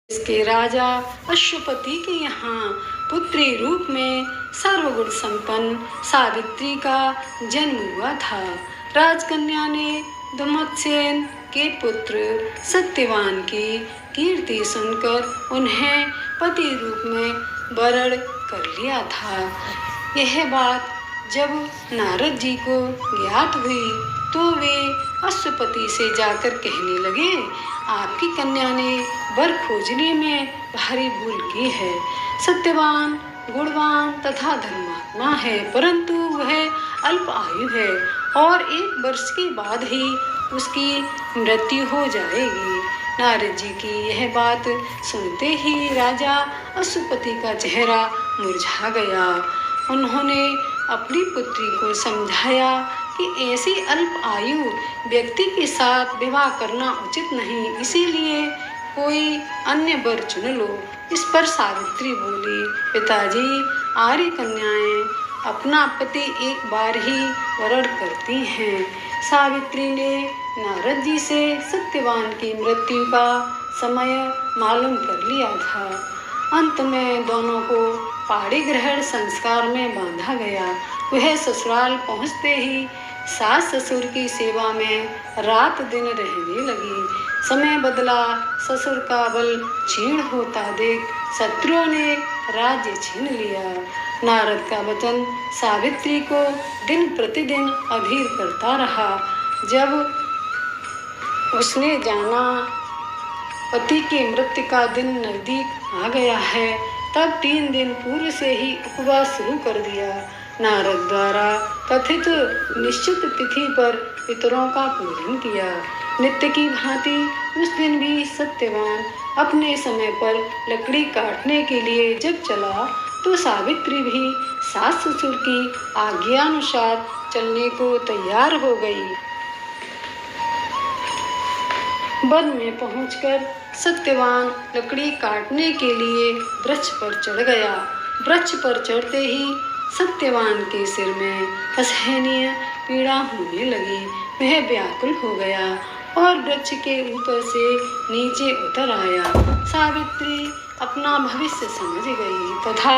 इसके राजा अश्वपति के यहाँ पुत्री रूप में सर्वगुण संपन्न सावित्री का जन्म हुआ था। राजकन्या ने धुमत्सेन के पुत्र सत्यवान की कीर्ति सुनकर उन्हें पति रूप में वरण कर लिया था। यह बात जब नारद जी को ज्ञात हुई तो वे अश्वपति से जाकर कहने लगे, आपकी कन्या ने वर खोजने में भारी भूल की है। सत्यवान गुणवान तथा धर्मात्मा है, परंतु वह अल्प आयु है और 1 वर्ष के बाद ही उसकी मृत्यु हो जाएगी। नारद जी की यह बात सुनते ही राजा अश्वपति का चेहरा मुरझा गया। उन्होंने अपनी पुत्री को समझाया कि ऐसी अल्प आयु व्यक्ति के साथ विवाह करना उचित नहीं, इसीलिए कोई अन्य वर चुन लो। इस पर सावित्री बोली, पिताजी, आर्य कन्याएं अपना पति एक बार ही वरण करती हैं। सावित्री ने नारद जी से सत्यवान की मृत्यु का समय मालूम कर लिया था। अंत में दोनों को पाणी ग्रहण संस्कार में बांधा गया। वह ससुराल पहुँचते ही सास ससुर की सेवा में रात दिन रहने लगी। समय बदला, ससुर का बल क्षीण होता देख शत्रुओं ने राज्य छीन लिया। नारद का वचन सावित्री को दिन प्रतिदिन अधीर करता रहा। जब उसने जाना पति की मृत्यु का दिन नजदीक आ गया है, तब 3 दिन पूर्व से ही उपवास शुरू कर दिया। नारद द्वारा कथित निश्चित तिथि पर पितरों का पूजन किया। नित्य की भांति उस दिन भी सत्यवान अपने समय पर लकड़ी काटने के लिए जब चला तो सावित्री भी सास ससुर की आज्ञानुसार चलने को तैयार हो गई। वन में पहुंचकर सत्यवान लकड़ी काटने के लिए वृक्ष पर चढ़ गया। वृक्ष पर चढ़ते ही सत्यवान के सिर में असहनीय पीड़ा होने लगी। वह व्याकुल हो गया और वृक्ष के ऊपर से नीचे उतर आया। सावित्री अपना भविष्य समझ गई तथा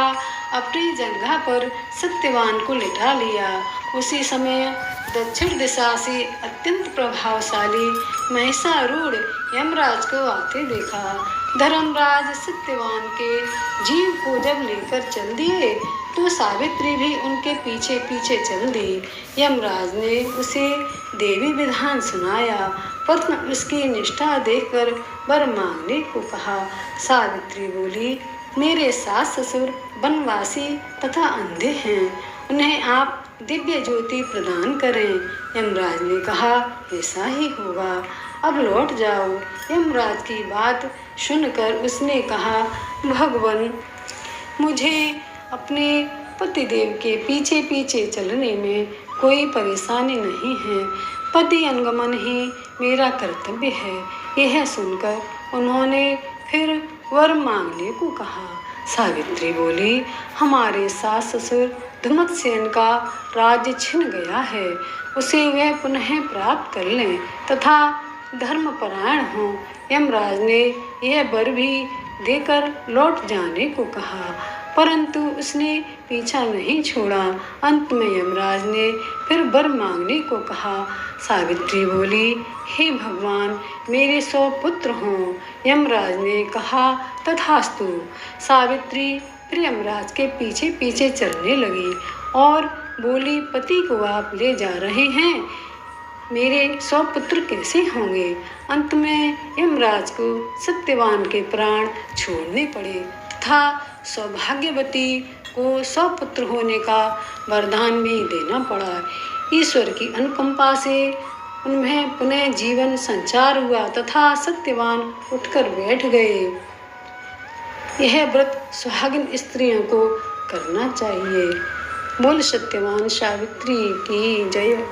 अपनी जंघा पर सत्यवान को लिटा लिया। उसी समय दक्षिण दिशा से अत्यंत प्रभावशाली महिषारूढ़ यमराज को आते देखा। धर्मराज सत्यवान के जीव को जब लेकर चल दिए तो सावित्री भी उनके पीछे पीछे चल दी। यमराज ने उसे देवी विधान सुनाया, पत्न उसकी निष्ठा देखकर वर मांगने को कहा। सावित्री बोली, मेरे सास ससुर वनवासी तथा अंधे हैं, उन्हें आप दिव्य ज्योति प्रदान करें। यमराज ने कहा, ऐसा ही होगा, अब लौट जाओ। यमराज की बात सुनकर उसने कहा, भगवान, मुझे अपने पतिदेव के पीछे पीछे चलने में कोई परेशानी नहीं है। पति अनुगमन ही मेरा कर्तव्य है। यह सुनकर उन्होंने फिर वर मांगने को कहा। सावित्री बोली, हमारे सास ससुर धुमत्सेन का राज्य छिन गया है, उसे वह पुनः प्राप्त कर लें तथा धर्मपरायण हों। यमराज ने यह वर भी देकर लौट जाने को कहा, परंतु उसने पीछा नहीं छोड़ा। अंत में यमराज ने फिर वर मांगने को कहा। सावित्री बोली, हे भगवान, मेरे 100 पुत्र हों। यमराज ने कहा, तथास्तु। सावित्री फिर यमराज के पीछे पीछे चलने लगी और बोली, पति को आप ले जा रहे हैं, मेरे 100 पुत्र कैसे होंगे। अंत में यमराज को सत्यवान के प्राण छोड़ने पड़े तथा सौभाग्यवती को 100 पुत्र होने का वरदान भी देना पड़ा। ईश्वर की अनुकंपा से उनमें पुनः जीवन संचार हुआ तथा सत्यवान उठकर बैठ गए। यह व्रत सुहागिन स्त्रियों को करना चाहिए। बोल सत्यवान सावित्री की जय।